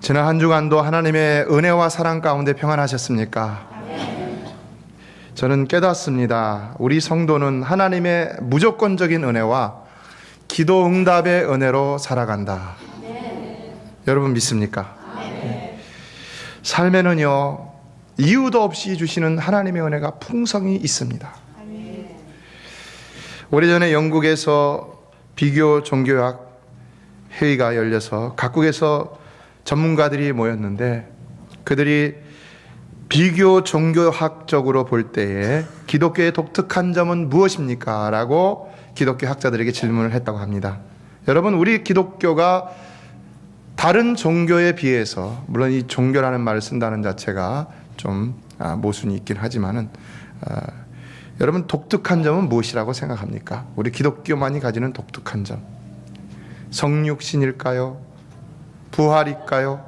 지난 한 주간도 하나님의 은혜와 사랑 가운데 평안하셨습니까? 저는 깨닫습니다. 우리 성도는 하나님의 무조건적인 은혜와 기도 응답의 은혜로 살아간다. 여러분 믿습니까? 삶에는요, 이유도 없이 주시는 하나님의 은혜가 풍성히 있습니다. 오래전에 영국에서 비교 종교학 회의가 열려서 각국에서 전문가들이 모였는데, 그들이 비교 종교학적으로 볼 때에 기독교의 독특한 점은 무엇입니까? 라고 기독교 학자들에게 질문을 했다고 합니다. 여러분, 우리 기독교가 다른 종교에 비해서, 물론 이 종교라는 말을 쓴다는 자체가 좀 모순이 있긴 하지만은, 여러분, 독특한 점은 무엇이라고 생각합니까? 우리 기독교만이 가지는 독특한 점. 성육신일까요? 부활일까요?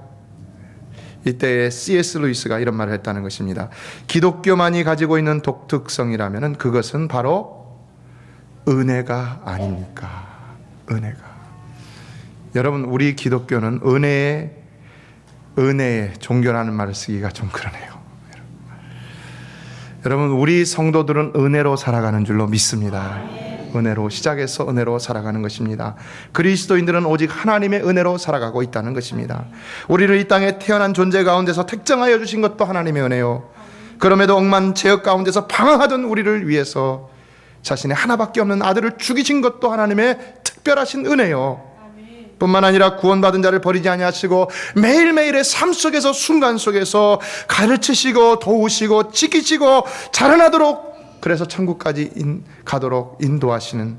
이때 C.S. 루이스가 이런 말을 했다는 것입니다. 기독교만이 가지고 있는 독특성이라면 그것은 바로 은혜가 아닙니까? 은혜가. 여러분, 우리 기독교는 은혜의 종교라는 말을 쓰기가 좀 그러네요. 여러분, 우리 성도들은 은혜로 살아가는 줄로 믿습니다. 은혜로 시작해서 은혜로 살아가는 것입니다. 그리스도인들은 오직 하나님의 은혜로 살아가고 있다는 것입니다. 우리를 이 땅에 태어난 존재 가운데서 택정하여 주신 것도 하나님의 은혜요, 그럼에도 억만 죄악 가운데서 방황하던 우리를 위해서 자신의 하나밖에 없는 아들을 죽이신 것도 하나님의 특별하신 은혜요, 뿐만 아니라 구원받은 자를 버리지 아니하시고 매일매일의 삶 속에서, 순간 속에서 가르치시고 도우시고 지키시고 자라나도록, 그래서 천국까지 가도록 인도하시는,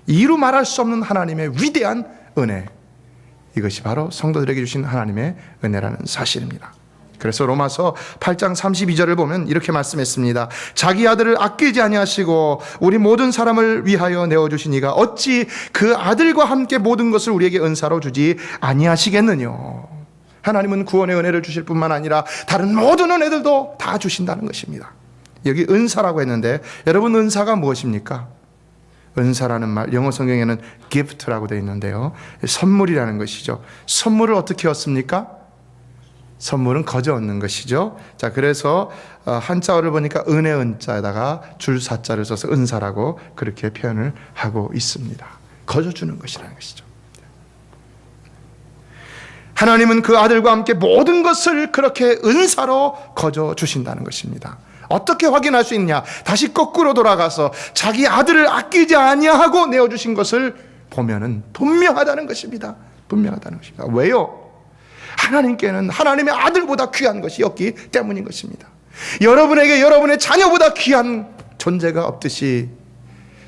이루 말할 수 없는 하나님의 위대한 은혜, 이것이 바로 성도들에게 주신 하나님의 은혜라는 사실입니다. 그래서 로마서 8장 32절을 보면 이렇게 말씀했습니다. 자기 아들을 아끼지 아니하시고 우리 모든 사람을 위하여 내어주시니가 어찌 그 아들과 함께 모든 것을 우리에게 은사로 주지 아니하시겠느냐. 하나님은 구원의 은혜를 주실 뿐만 아니라 다른 모든 은혜들도 다 주신다는 것입니다. 여기 은사라고 했는데, 여러분, 은사가 무엇입니까? 은사라는 말, 영어 성경에는 gift라고 되어 있는데요, 선물이라는 것이죠. 선물을 어떻게 얻습니까? 선물은 거저 얻는 것이죠. 자, 그래서 한자어를 보니까 은혜 은자에다가 줄사자를 써서 은사라고 그렇게 표현을 하고 있습니다. 거저 주는 것이라는 것이죠. 하나님은 그 아들과 함께 모든 것을 그렇게 은사로 거저 주신다는 것입니다. 어떻게 확인할 수 있냐? 다시 거꾸로 돌아가서 자기 아들을 아끼지 아니하고 내어주신 것을 보면은 분명하다는 것입니다. 분명하다는 것입니다. 왜요? 하나님께는 하나님의 아들보다 귀한 것이 없기 때문인 것입니다. 여러분에게 여러분의 자녀보다 귀한 존재가 없듯이,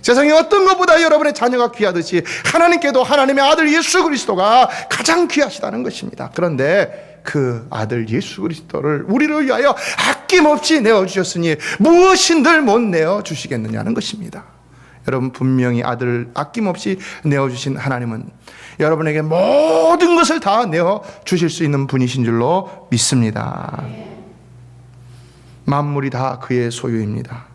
세상에 어떤 것보다 여러분의 자녀가 귀하듯이 하나님께도 하나님의 아들 예수 그리스도가 가장 귀하시다는 것입니다. 그런데 그 아들 예수 그리스도를 우리를 위하여 아낌없이 내어주셨으니 무엇인들 못 내어주시겠느냐는 것입니다. 여러분, 분명히 아들을 아낌없이 내어주신 하나님은 여러분에게 모든 것을 다 내어주실 수 있는 분이신 줄로 믿습니다. 만물이 다 그의 소유입니다.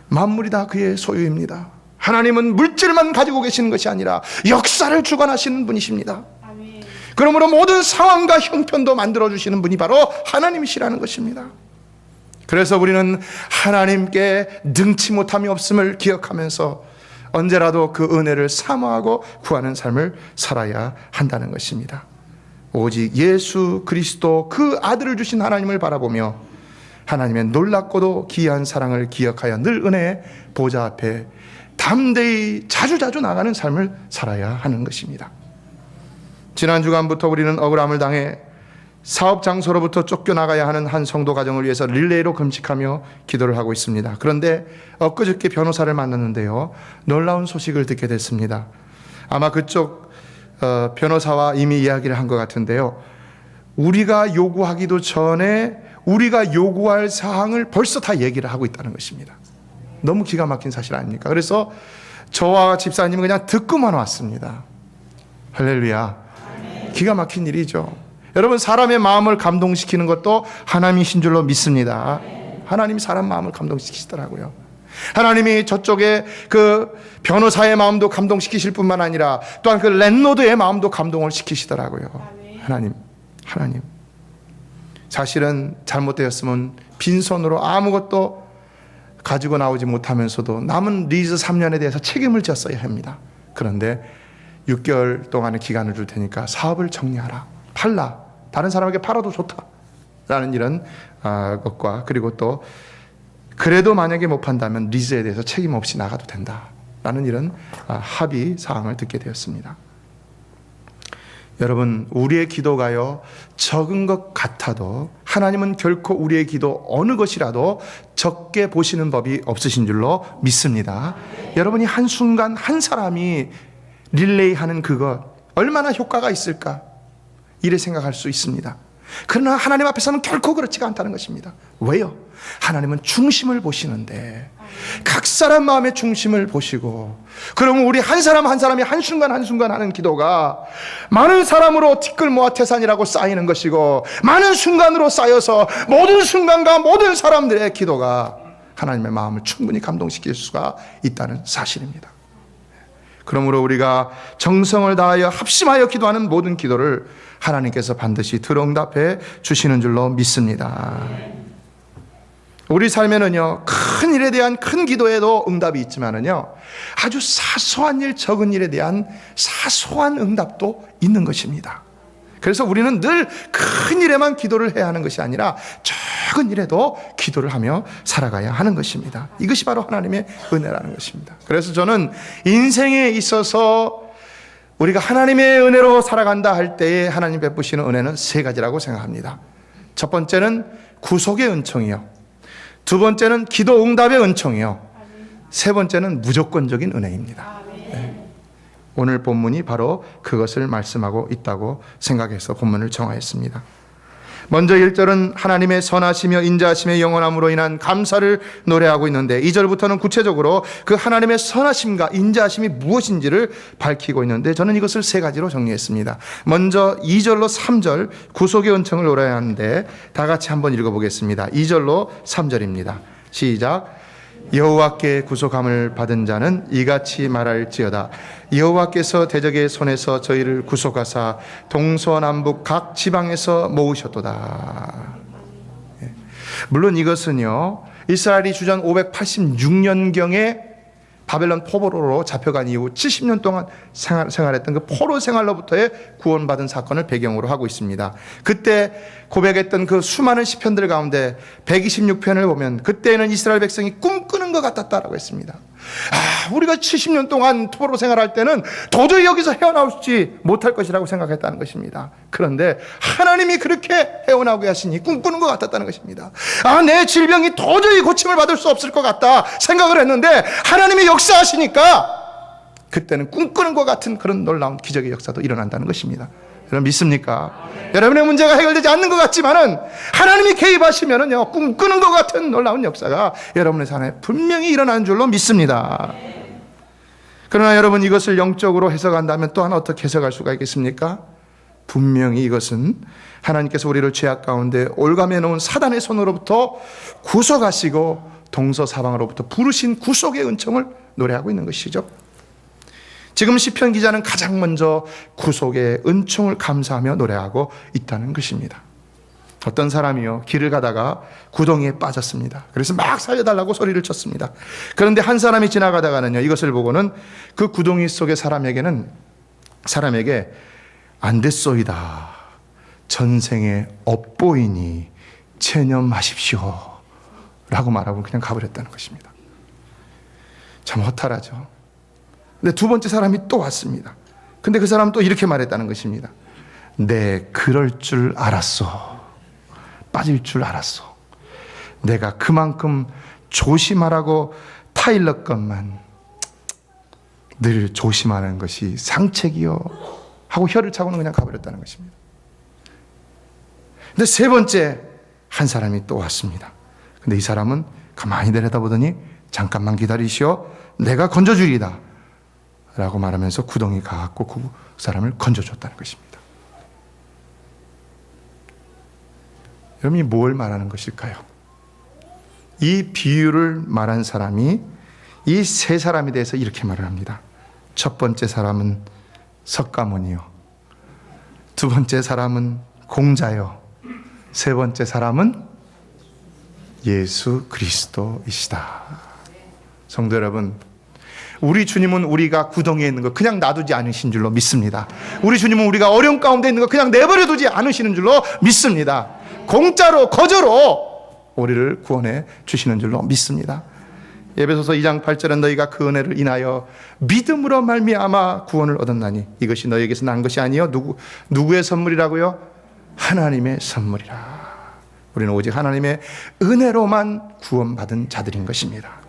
만물이 다 그의 소유입니다. 하나님은 물질만 가지고 계시는 것이 아니라 역사를 주관하시는 분이십니다. 그러므로 모든 상황과 형편도 만들어주시는 분이 바로 하나님이시라는 것입니다. 그래서 우리는 하나님께 능치 못함이 없음을 기억하면서 언제라도 그 은혜를 사모하고 구하는 삶을 살아야 한다는 것입니다. 오직 예수 그리스도 그 아들을 주신 하나님을 바라보며 하나님의 놀랍고도 기이한 사랑을 기억하여 늘 은혜의 보좌 앞에 담대히 자주자주 나가는 삶을 살아야 하는 것입니다. 지난 주간부터 우리는 억울함을 당해 사업 장소로부터 쫓겨나가야 하는 한 성도 가정을 위해서 릴레이로 금식하며 기도를 하고 있습니다. 그런데 엊그저께 변호사를 만났는데요, 놀라운 소식을 듣게 됐습니다. 아마 그쪽 변호사와 이미 이야기를 한 것 같은데요, 우리가 요구하기도 전에 우리가 요구할 사항을 벌써 다 얘기를 하고 있다는 것입니다. 너무 기가 막힌 사실 아닙니까? 그래서 저와 집사님은 그냥 듣고만 왔습니다. 할렐루야. 기가 막힌 일이죠. 여러분, 사람의 마음을 감동시키는 것도 하나님이신 줄로 믿습니다. 하나님이 사람 마음을 감동시키시더라고요. 하나님이 저쪽에 그 변호사의 마음도 감동시키실 뿐만 아니라 또한 그 랜로드의 마음도 감동을 시키시더라고요. 하나님. 사실은 잘못되었으면 빈손으로 아무것도 가지고 나오지 못하면서도 남은 리즈 3년에 대해서 책임을 졌어야 합니다. 그런데 6개월 동안의 기간을 줄 테니까 사업을 정리하라. 팔라. 다른 사람에게 팔아도 좋다. 라는 이런 것과, 그리고 또 그래도 만약에 못 판다면 리즈에 대해서 책임 없이 나가도 된다. 라는 이런 합의 사항을 듣게 되었습니다. 여러분, 우리의 기도가요, 적은 것 같아도 하나님은 결코 우리의 기도 어느 것이라도 적게 보시는 법이 없으신 줄로 믿습니다. 여러분이 한순간 한 사람이 릴레이하는 그것 얼마나 효과가 있을까? 이래 생각할 수 있습니다. 그러나 하나님 앞에서는 결코 그렇지가 않다는 것입니다. 왜요? 하나님은 중심을 보시는데 각 사람 마음의 중심을 보시고, 그러면 우리 한 사람 한 사람이 한순간 한순간 하는 기도가 많은 사람으로 티끌 모아 태산이라고 쌓이는 것이고, 많은 순간으로 쌓여서 모든 순간과 모든 사람들의 기도가 하나님의 마음을 충분히 감동시킬 수가 있다는 사실입니다. 그러므로 우리가 정성을 다하여 합심하여 기도하는 모든 기도를 하나님께서 반드시 들어응답해 주시는 줄로 믿습니다. 우리 삶에는요, 큰 일에 대한 큰 기도에도 응답이 있지만은요, 아주 사소한 일, 적은 일에 대한 사소한 응답도 있는 것입니다. 그래서 우리는 늘 큰 일에만 기도를 해야 하는 것이 아니라 작은 일에도 기도를 하며 살아가야 하는 것입니다. 이것이 바로 하나님의 은혜라는 것입니다. 그래서 저는 인생에 있어서 우리가 하나님의 은혜로 살아간다 할 때에 하나님 베푸시는 은혜는 세 가지라고 생각합니다. 첫 번째는 구속의 은총이요, 두 번째는 기도 응답의 은총이요, 세 번째는 무조건적인 은혜입니다. 네. 오늘 본문이 바로 그것을 말씀하고 있다고 생각해서 본문을 정하였습니다. 먼저 1절은 하나님의 선하시며 인자하심의 영원함으로 인한 감사를 노래하고 있는데, 2절부터는 구체적으로 그 하나님의 선하심과 인자하심이 무엇인지를 밝히고 있는데, 저는 이것을 세 가지로 정리했습니다. 먼저 2절로 3절 구속의 은총을 노래하는데, 다 같이 한번 읽어보겠습니다. 2절로 3절입니다. 시작. 여호와께 구속함을 받은 자는 이같이 말할지어다. 여호와께서 대적의 손에서 저희를 구속하사 동서남북 각 지방에서 모으셨도다. 물론 이것은요, 이스라엘이 주전 586년경에 바벨론 포로로 잡혀간 이후 70년 동안 생활했던 그 포로 생활로부터의 구원받은 사건을 배경으로 하고 있습니다. 그때 고백했던 그 수많은 시편들 가운데 126편을 보면 그때는 이스라엘 백성이 꿈꾸는 것 같았다라고 했습니다. 우리가 70년 동안 포로 생활할 때는 도저히 여기서 헤어나오지 못할 것이라고 생각했다는 것입니다. 그런데 하나님이 그렇게 헤어나오게 하시니 꿈꾸는 것 같았다는 것입니다. 내 질병이 도저히 고침을 받을 수 없을 것 같다 생각을 했는데 하나님이 역사하시니까 그때는 꿈꾸는 것 같은 그런 놀라운 기적의 역사도 일어난다는 것입니다. 여러분 믿습니까? 여러분의 문제가 해결되지 않는 것 같지만은 하나님이 개입하시면은요, 꿈꾸는 것 같은 놀라운 역사가 여러분의 삶에 분명히 일어나는 줄로 믿습니다. 그러나 여러분, 이것을 영적으로 해석한다면 또한 어떻게 해석할 수가 있겠습니까? 분명히 이것은 하나님께서 우리를 죄악 가운데 올가매 놓은 사단의 손으로부터 구속하시고 동서사방으로부터 부르신 구속의 은총을 노래하고 있는 것이죠. 지금 시편 기자는 가장 먼저 구속의 은총을 감사하며 노래하고 있다는 것입니다. 어떤 사람이요, 길을 가다가 구덩이에 빠졌습니다. 그래서 막 살려달라고 소리를 쳤습니다. 그런데 한 사람이 지나가다가는요, 이것을 보고는 그 구덩이 속의 사람에게 안 됐소이다, 전생에 업보이니 체념하십시오 라고 말하고 그냥 가버렸다는 것입니다. 참 허탈하죠. 근데 두 번째 사람이 또 왔습니다. 근데 그 사람은 또 이렇게 말했다는 것입니다. 네, 그럴 줄 알았어. 빠질 줄 알았어. 내가 그만큼 조심하라고 타일렀건만 늘 조심하는 것이 상책이요 하고 혀를 차고는 그냥 가버렸다는 것입니다. 근데 세 번째 한 사람이 또 왔습니다. 근데 이 사람은 가만히 내려다보더니 잠깐만 기다리시오, 내가 건져주리이다 라고 말하면서 구덩이 가갖고 그 사람을 건져줬다는 것입니다. 여러분이 뭘 말하는 것일까요? 이 비유를 말한 사람이 이 세 사람에 대해서 이렇게 말을 합니다. 첫 번째 사람은 석가모니요, 두 번째 사람은 공자요. 세 번째 사람은 예수 그리스도이시다. 성도 여러분, 우리 주님은 우리가 구덩이에 있는 거 그냥 놔두지 않으신 줄로 믿습니다. 우리 주님은 우리가 어려움 가운데 있는 거 그냥 내버려 두지 않으시는 줄로 믿습니다. 공짜로 거저로 우리를 구원해 주시는 줄로 믿습니다. 에베소서 2장 8절은 너희가 그 은혜를 인하여 믿음으로 말미암아 구원을 얻었나니 이것이 너희에게서 난 것이 아니요 누구의 선물이라고요? 하나님의 선물이라. 우리는 오직 하나님의 은혜로만 구원받은 자들인 것입니다.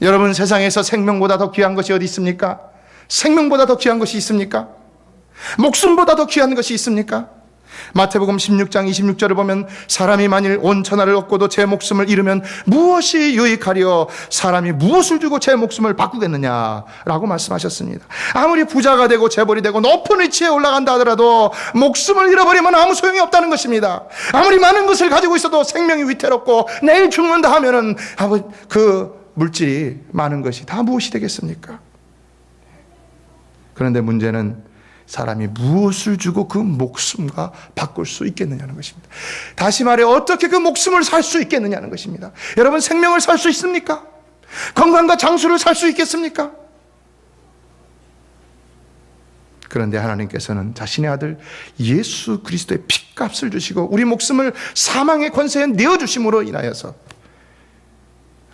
여러분, 세상에서 생명보다 더 귀한 것이 어디 있습니까? 생명보다 더 귀한 것이 있습니까? 목숨보다 더 귀한 것이 있습니까? 마태복음 16장 26절을 보면 사람이 만일 온 천하를 얻고도 제 목숨을 잃으면 무엇이 유익하리요? 사람이 무엇을 주고 제 목숨을 바꾸겠느냐라고 말씀하셨습니다. 아무리 부자가 되고 재벌이 되고 높은 위치에 올라간다 하더라도 목숨을 잃어버리면 아무 소용이 없다는 것입니다. 아무리 많은 것을 가지고 있어도 생명이 위태롭고 내일 죽는다 하면은 그 물질이 많은 것이 다 무엇이 되겠습니까? 그런데 문제는 사람이 무엇을 주고 그 목숨과 바꿀 수 있겠느냐는 것입니다. 다시 말해 어떻게 그 목숨을 살 수 있겠느냐는 것입니다. 여러분, 생명을 살 수 있습니까? 건강과 장수를 살 수 있겠습니까? 그런데 하나님께서는 자신의 아들 예수 그리스도의 핏값을 주시고 우리 목숨을 사망의 권세에 내어주심으로 인하여서,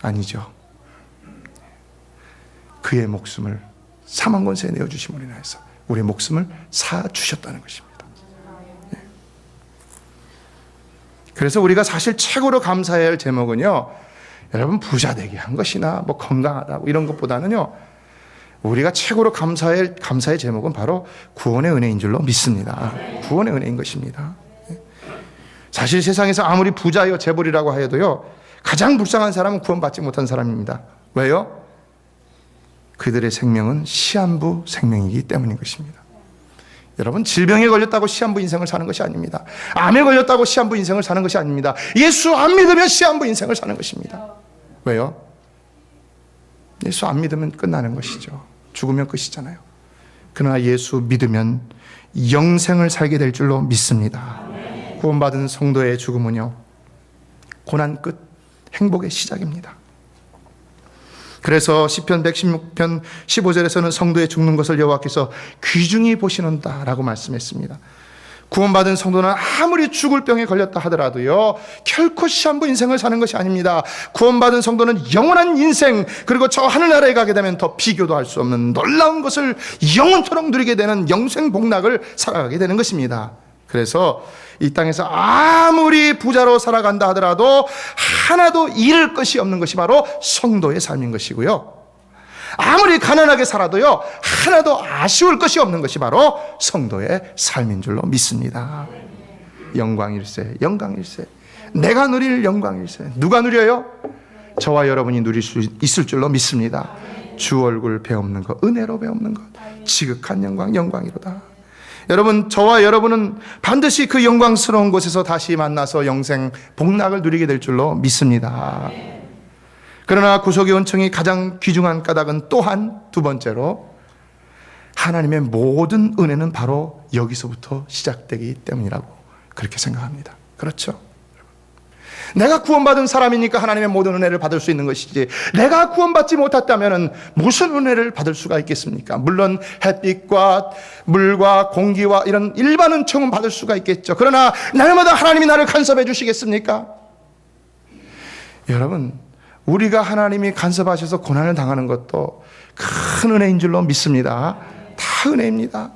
아니죠, 그의 목숨을 사망 권세에 내어주심으로 인하여서 우리의 목숨을 사주셨다는 것입니다. 그래서 우리가 사실 최고로 감사해야 할 제목은요, 여러분, 부자 되게 한 것이나 뭐 건강하다 이런 것보다는요, 우리가 최고로 감사의 제목은 바로 구원의 은혜인 줄로 믿습니다. 구원의 은혜인 것입니다. 사실 세상에서 아무리 부자요 재벌이라고 하여도요, 가장 불쌍한 사람은 구원받지 못한 사람입니다. 왜요? 그들의 생명은 시한부 생명이기 때문인 것입니다. 여러분, 질병에 걸렸다고 시한부 인생을 사는 것이 아닙니다. 암에 걸렸다고 시한부 인생을 사는 것이 아닙니다. 예수 안 믿으면 시한부 인생을 사는 것입니다. 왜요? 예수 안 믿으면 끝나는 것이죠. 죽으면 끝이잖아요. 그러나 예수 믿으면 영생을 살게 될 줄로 믿습니다. 구원받은 성도의 죽음은요, 고난 끝 행복의 시작입니다. 그래서 시편 116편 15절에서는 성도의 죽는 것을 여호와께서 귀중히 보시는다라고 말씀했습니다. 구원받은 성도는 아무리 죽을 병에 걸렸다 하더라도요, 결코 시한부 인생을 사는 것이 아닙니다. 구원받은 성도는 영원한 인생, 그리고 저 하늘나라에 가게 되면 더 비교도 할 수 없는 놀라운 것을 영원토록 누리게 되는 영생 복락을 살아가게 되는 것입니다. 그래서 이 땅에서 아무리 부자로 살아간다 하더라도 하나도 잃을 것이 없는 것이 바로 성도의 삶인 것이고요, 아무리 가난하게 살아도요, 하나도 아쉬울 것이 없는 것이 바로 성도의 삶인 줄로 믿습니다. 영광일세, 영광일세. 내가 누릴 영광일세. 누가 누려요? 저와 여러분이 누릴 수 있을 줄로 믿습니다. 주 얼굴 배없는 것, 은혜로 배없는 것, 지극한 영광, 영광이로다. 여러분, 저와 여러분은 반드시 그 영광스러운 곳에서 다시 만나서 영생 복락을 누리게 될 줄로 믿습니다. 그러나 구속의 은총이 가장 귀중한 까닭은 또한 두 번째로, 하나님의 모든 은혜는 바로 여기서부터 시작되기 때문이라고 그렇게 생각합니다. 그렇죠? 내가 구원받은 사람이니까 하나님의 모든 은혜를 받을 수 있는 것이지, 내가 구원받지 못했다면 무슨 은혜를 받을 수가 있겠습니까? 물론 햇빛과 물과 공기와 이런 일반 은총은 받을 수가 있겠죠. 그러나 날마다 하나님이 나를 간섭해 주시겠습니까? 여러분, 우리가 하나님이 간섭하셔서 고난을 당하는 것도 큰 은혜인 줄로 믿습니다. 다 은혜입니다.